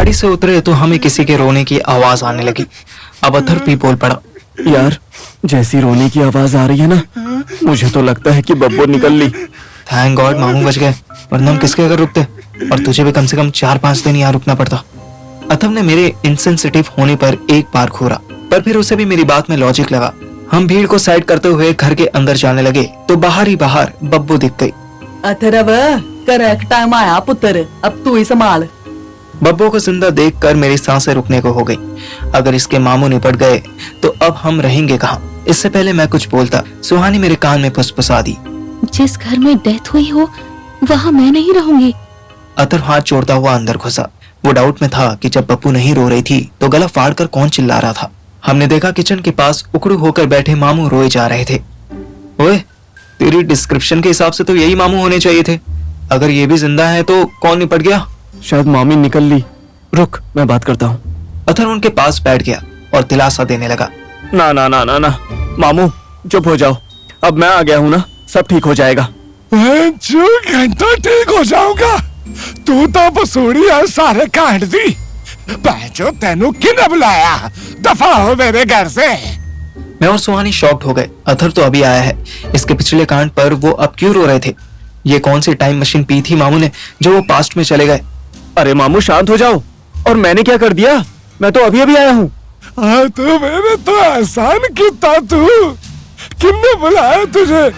गाड़ी से उतरे तो हमें किसी के रोने की आवाज आने लगी। अब अथर भी बोल पड़ा, यार जैसी रोने की आवाज आ रही है ना, मुझे तो लगता है कि बब्बू निकल ली। थैंक गॉड मामू बच गए, वरना हम किसके घर रुकते और तुझे भी कम से कम 4-5 दिन यहाँ रुकना पड़ता। अथर्व ने मेरे इनसेंसिटिव होने पर एक बार घूरा, पर फिर उसे भी मेरी बात में लॉजिक लगा। हम भीड़ को साइड करते हुए घर के अंदर जाने लगे तो बाहर ही बाहर बब्बू दिख गई। अथर्व, करेक्ट टाइम आया पुत्र, अब तू ही संभाल। बब्बू को जिंदा देखकर मेरी सांसें रुकने को हो गई। अगर इसके मामू निपट गए तो अब हम रहेंगे कहाँ। इससे पहले मैं कुछ बोलता, सुहानी मेरे कान में फुसफुसा दी, जिस घर में डेथ हुई हो वहाँ मैं नहीं रहूंगी। अथर्व हाथ जोड़ता हुआ अंदर घुसा। वो डाउट में था कि जब बब्बू नहीं रो रही थी तो गला फाड़कर कौन चिल्ला रहा था। हमने देखा किचन के पास उकड़ू होकर बैठे मामू रोए जा रहे थे। ओए, तेरी डिस्क्रिप्शन के हिसाब से तो यही मामू होने चाहिए थे। अगर ये भी जिंदा है तो कौन निपट गया? शायद मामी निकल ली। रुक, मैं बात करता हूँ। अथर्व उनके पास बैठ गया और दिलासा देने लगा। ना ना ना ना ना मामू, चुप हो जाओ। अब मैं आ गया हूँ ना, सब ठीक हो जाएगा। जो घंटा ठीक हो जाऊंगा, तू तो बसूड़ी है सारे काट दी। जो तेनू किने बुलाया, दफा हो मेरे घर से। मैं और सुहानी शॉक्ड हो गए। अथर्व तो अभी आया है, इसके पिछले कांड पर वो अब क्यों रो रहे थे? ये कौन सी टाइम मशीन पी थी मामू ने जो वो पास्ट में चले गए? अरे मामू शांत हो जाओ। और मैंने क्या कर दिया? मैं तो अभी अभी आया हूँ। तो मैंने तो एहसान किया, तू किन्ने बुलाया तुझे?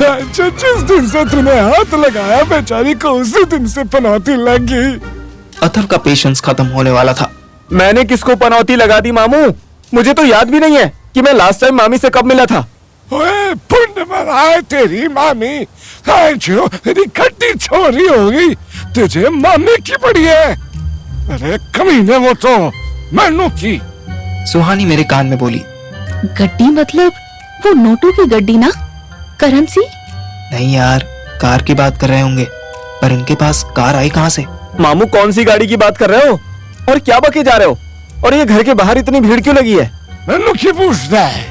जिस दिन से तूने हाथ लगाया बेचारी को उसी दिन से पनौती लग गई। अथर्व का पेशेंस खत्म होने वाला था। मैंने किसको पनौती लगा दी मामू? मुझे तो याद भी नहीं है कि मैं लास्ट टाइम मामी से कब मिला था। ओए पुण्य मराए तेरी मामी, जो तेरी खट्टी छोरी होगी तुझे मामी की पड़ी है। अरे कमीने, वो तो मैनू की। सुहानी मेरे कान में बोली, गड्डी मतलब वो नोटों की गड्डी ना, करेंसी? नहीं यार, कार की बात कर रहे होंगे। पर इनके पास कार आई कहाँ से? मामू कौन सी गाड़ी की बात कर रहे हो और क्या बके जा रहे हो? और ये घर के बाहर इतनी भीड़ क्यों लगी है? मैनू की पूछता है?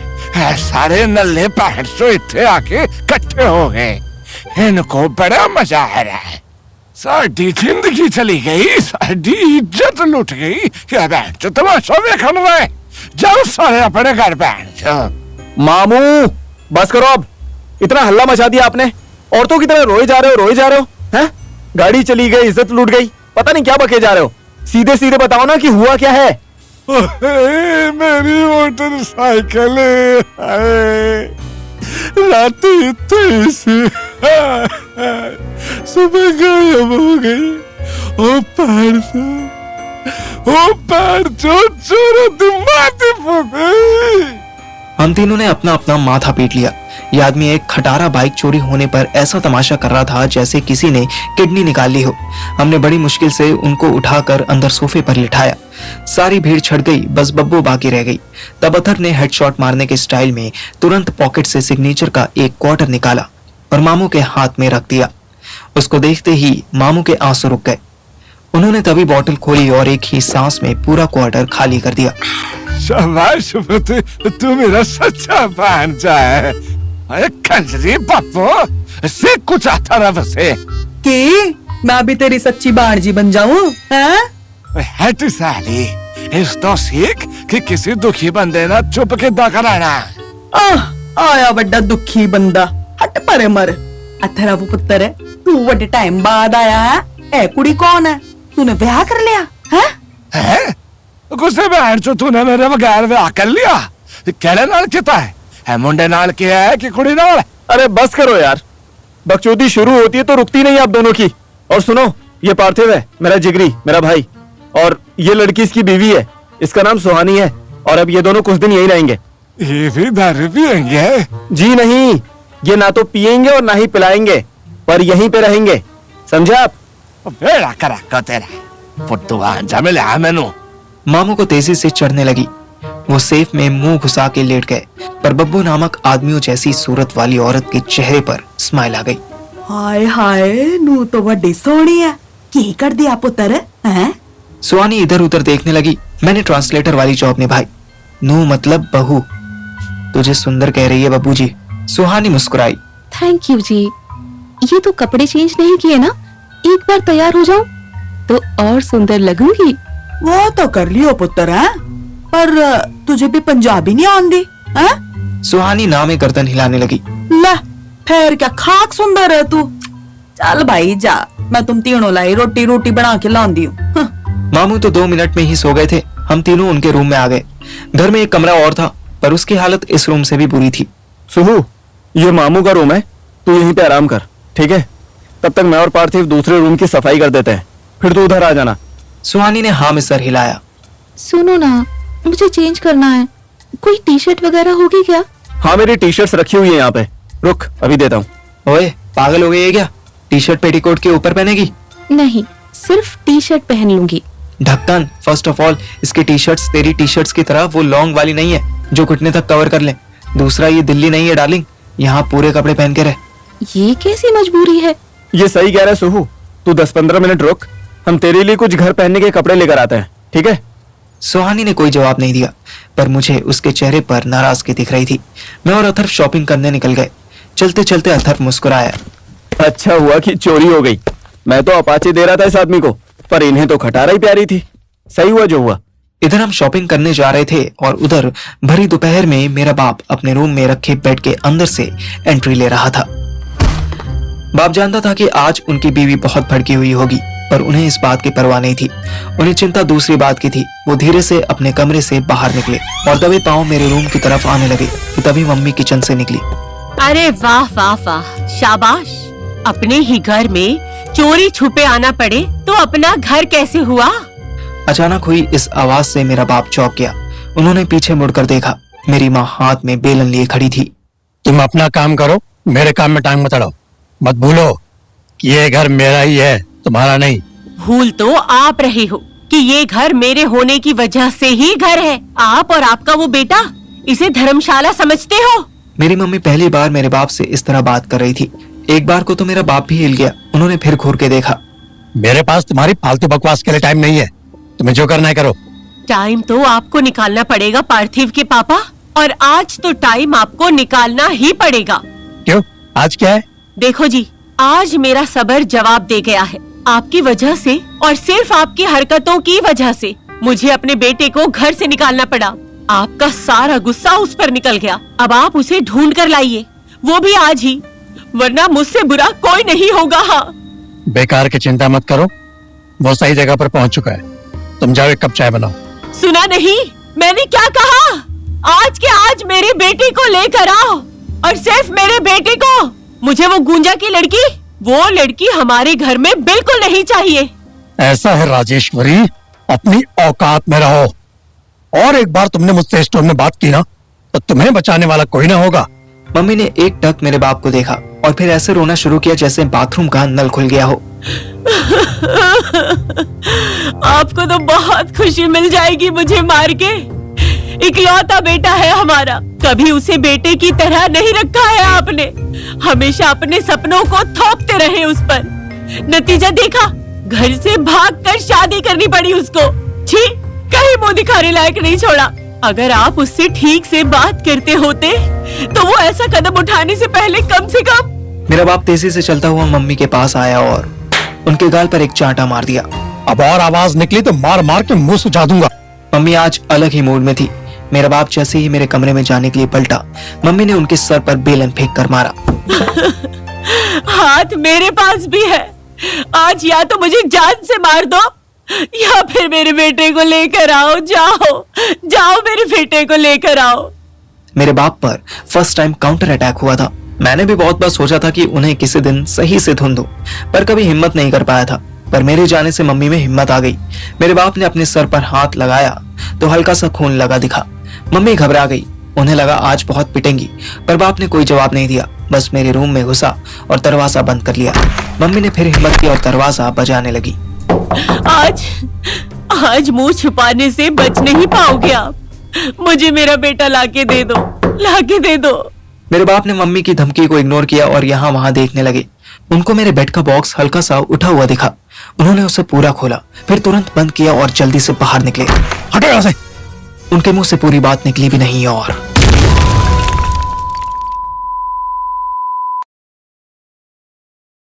सारे नल्ले पहाड़ों इत्थे आके इकट्ठे हो गए, इनको बड़ा मजा आ रहा है। साडी जिंदगी चली गई, साडी इज्जत लुट गई। क्या बहन जो तमाशा देखन रहे, जाओ सारे अपने घर बहन। मामू बस करो अब, इतना हल्ला मचा दिया आपने। औरतों की तरह रोए जा रहे हो हैं? गाड़ी चली गई, इज्जत लूट गई, पता नहीं क्या बके जा रहे हो। सीधे सीधे बताओ ना कि हुआ क्या है। मेरी मोटरसाइकिल रात सुबह गायब हो गई। ओ पैर चोर दिमाग गई। हम तीनों ने अपना अपना माथा पीट लिया। ये आदमी एक खटारा बाइक चोरी होने पर ऐसा तमाशा कर रहा था जैसे किसी ने किडनी निकाल ली हो। हमने बड़ी मुश्किल से उनको उठाकर अंदर सोफे पर लिटाया। सारी भीड़ छट गई, बस बब्बू बाकी रह गई। तब अथर्व ने हेडशॉट मारने के स्टाइल में तुरंत पॉकेट से सिग्नेचर का एक क्वार्टर निकाला और मामू के हाथ में रख दिया। उसको देखते ही मामू के आंसू रुक गए। उन्होंने तभी बोतल खोली और एक ही सांस में पूरा क्वार्टर खाली कर दिया। शाबाश, तू मेरा सच्चा भांजा है। कंजरी पप्पू, सीख कुछ आता रहा से कि मैं भी तेरी सच्ची भांजी बन जाऊं? हट साली, इस तो सीख कि किसी दुखी बंदे ना चुप के रहना। आया बड़ा दुखी बंदा, हट परे मर। अथर्व पुत्र, तू बड़े टाइम बाद आया है। ए कुड़ी कौन है? तूने ब्याह कर लिया है? गुस्से में जो तूने मेरे बगैर ब्याह कर लिया? कहने नाल किता है मुंडे नाल किया है कि कुड़ी नाल? अरे बस करो यार, बकचोदी शुरू होती है तो रुकती नहीं आप दोनों की। और सुनो, ये पार्थिव है मेरा जिगरी, मेरा भाई, और ये लड़की इसकी बीवी है, इसका नाम सुहानी है। और अब ये दोनों कुछ दिन यही रहेंगे। ये भी दारू पियेंगे? जी नहीं, ये ना तो पियेंगे और ना ही पिलाएंगे, पर यहीं पे रहेंगे, समझे आप? बेड़ा करा तेरा पुट्टुआ जमिले मैनू। मामू को तेजी से चढ़ने लगी। वो सेफ में मुंह घुसा के लेट गए, पर बब्बू नामक आदमियों जैसी सूरत वाली औरत के चेहरे पर स्माइल आ गई। हाय हाय, नू तो बड़ी सोहनी है, की कर दिया पुत्र हैं? सुहानी इधर उधर देखने लगी। मैंने ट्रांसलेटर वाली जॉब निभाई। नू मतलब बहू। तुझे सुंदर कह रही है बब्बू जी। सुहानी मुस्कुराई। Thank you ji. ये तो कपड़े चेंज नहीं किए ना? एक बार तैयार हो जाऊं तो और सुंदर लगूंगी। वो तो कर लियो पुत्र है, पर तुझे भी पंजाबी नहीं आंदी है? सुहानी ना में गर्दन हिलाने लगी। ले फिर क्या खाक सुंदर है तू। चल भाई जा, मैं तुम तीनों लाई रोटी रोटी बना के लांदी हूँ। मामू तो 2 मिनट में ही सो गए थे। हम तीनों उनके रूम में आ गए। घर में एक कमरा और था, पर उसकी हालत इस रूम से भी बुरी थी। सुहू, ये मामू का रूम है, तू यहीं पे आराम कर, ठीक है? तब तक मैं और पार्थिव दूसरे रूम की सफाई कर देते हैं, फिर तू उधर आ जाना। सुहानी ने हाँ में सर हिलाया। सुनो ना, मुझे चेंज करना है, कोई टी शर्ट वगैरह होगी क्या? हाँ, मेरी टी शर्ट्स रखी हुई है यहाँ पे, रुक अभी देता हूँ। ओए पागल हो गई है क्या? टी शर्ट पेटीकोट के ऊपर पहनेगी? नहीं, सिर्फ टी शर्ट पहन लूंगी। ढक्कन, फर्स्ट ऑफ ऑल इसकी टी शर्ट्स तेरी टी शर्ट्स की तरह वो लॉन्ग वाली नहीं है जो घुटने तक कवर कर ले। दूसरा, ये दिल्ली नहीं है डार्लिंग, यहाँ पूरे कपड़े पहन के रह। ये कैसी मजबूरी है? ये सही कह रहा है सुहू, तू 10-15 मिनट रुक, हम तेरे लिए कुछ घर पहनने के कपड़े लेकर आते हैं, ठीक है? सुहानी ने कोई जवाब नहीं दिया, पर मुझे उसके चेहरे पर नाराजगी दिख रही थी। मैं और अथर्व शॉपिंग करने निकल गए। चलते चलते अथर्व मुस्कुराया। अच्छा हुआ कि चोरी हो गई, मैं तो अपाचे दे रहा था इस आदमी को, पर इन्हें तो खटारा ही प्यारी थी। सही हुआ जो हुआ। इधर हम शॉपिंग करने जा रहे थे और उधर भरी दोपहर में मेरा बाप अपने रूम में रखे बेड के अंदर से एंट्री ले रहा था। बाप जानता था कि आज उनकी बीवी बहुत भड़की हुई होगी, पर उन्हें इस बात की परवाह नहीं थी। उन्हें चिंता दूसरी बात की थी। वो धीरे से अपने कमरे से बाहर निकले और दबे पांव मेरे रूम की तरफ आने लगे कि तभी मम्मी किचन से निकली। अरे वाह वाह वाह, शाबाश। अपने ही घर में चोरी छुपे आना पड़े तो अपना घर कैसे हुआ? अचानक हुई इस आवाज से मेरा बाप चौंक गया। उन्होंने पीछे मुड़कर देखा। मेरी माँ हाथ में बेलन लिए खड़ी थी। तुम अपना काम करो, मेरे काम में टांग मत अड़ाओ। मत भूलो कि ये घर मेरा ही है, तुम्हारा नहीं। भूल तो आप रहे हो कि ये घर मेरे होने की वजह से ही घर है। आप और आपका वो बेटा इसे धर्मशाला समझते हो। मेरी मम्मी पहली बार मेरे बाप से इस तरह बात कर रही थी। एक बार को तो मेरा बाप भी हिल गया। उन्होंने फिर घूर के देखा। मेरे पास तुम्हारी फालतू बकवास के लिए टाइम नहीं है, तुम्हें जो करना है करो। टाइम तो आपको निकालना पड़ेगा पार्थिव के पापा, और आज तो टाइम आपको निकालना ही पड़ेगा। क्यों, आज क्या है? देखो जी, आज मेरा सब्र जवाब दे गया है। आपकी वजह से और सिर्फ आपकी हरकतों की वजह से मुझे अपने बेटे को घर से निकालना पड़ा। आपका सारा गुस्सा उस पर निकल गया। अब आप उसे ढूंढ कर लाइए, वो भी आज ही, वरना मुझसे बुरा कोई नहीं होगा। हाँ, बेकार की चिंता मत करो, वो सही जगह पर पहुंच चुका है। तुम जाओ, 1 कप चाय बनाओ। सुना नहीं मैंने क्या कहा? आज के आज मेरे बेटे को लेकर आओ, और सिर्फ मेरे बेटे को। मुझे वो गूंजा की लड़की, वो लड़की हमारे घर में बिल्कुल नहीं चाहिए। ऐसा है राजेश्वरी, अपनी औकात में रहो। और एक बार तुमने मुझसे स्टोर में बात की ना, तो तुम्हें बचाने वाला कोई ना होगा। मम्मी ने एक टक मेरे बाप को देखा और फिर ऐसे रोना शुरू किया जैसे बाथरूम का नल खुल गया हो। आपको तो बहुत खुशी मिल जाएगी मुझे मार के। इकलौता बेटा है हमारा, कभी उसे बेटे की तरह नहीं रखा है आपने। हमेशा अपने सपनों को थोपते रहे उस पर। नतीजा देखा, घर से भागकर शादी करनी पड़ी उसको। छी, कहीं मुंह दिखाने लायक नहीं छोड़ा। अगर आप उससे ठीक से बात करते होते तो वो ऐसा कदम उठाने से पहले कम से कम। मेरा बाप तेजी से चलता हुआ मम्मी के पास आया और उनके गाल पर एक चांटा मार दिया। अब और आवाज निकली तो मार मार के मुंह सुझा दूंगा। मम्मी आज अलग ही मूड में थी। मेरा बाप जैसे ही मेरे कमरे में जाने के लिए पलटा, मम्मी ने उनके सर पर बेलन फेंक कर मारा। हाथ मेरे पास भी है। आज या तो मुझे जान से मार दो या फिर मेरे बेटे को लेकर आओ। जाओ जाओ, मेरे बेटे को लेकर आओ। मेरे बाप पर फर्स्ट टाइम काउंटर अटैक हुआ था। मैंने भी बहुत बार सोचा था कि उन्हें किसी दिन सही से धुन दूं, पर कभी हिम्मत नहीं कर पाया था। पर मेरे जाने से मम्मी में हिम्मत आ गई। मेरे बाप ने अपने सर पर हाथ लगाया तो हल्का सा खून लगा दिखा। मम्मी घबरा गई। उन्हें लगा आज बहुत पिटेंगी, पर बाप ने कोई जवाब नहीं दिया। बस मेरे रूम में घुसा और दरवाजा बंद कर लिया। मम्मी ने फिर हिम्मत की और दरवाजा बजाने लगी। आज मुंह छुपाने से बच नहीं पाओगे आप। मुझे मेरा बेटा लाके दे दो, लाके दे दो। मेरे बाप ने मम्मी की धमकी को इग्नोर किया और यहाँ वहां देखने लगे। उनको मेरे बेड का बॉक्स हल्का सा उठा हुआ दिखा। उन्होंने उसे पूरा खोला, फिर तुरंत बंद किया और जल्दी से बाहर निकले। हटो यहाँ से। उनके मुंह से पूरी बात निकली भी नहीं और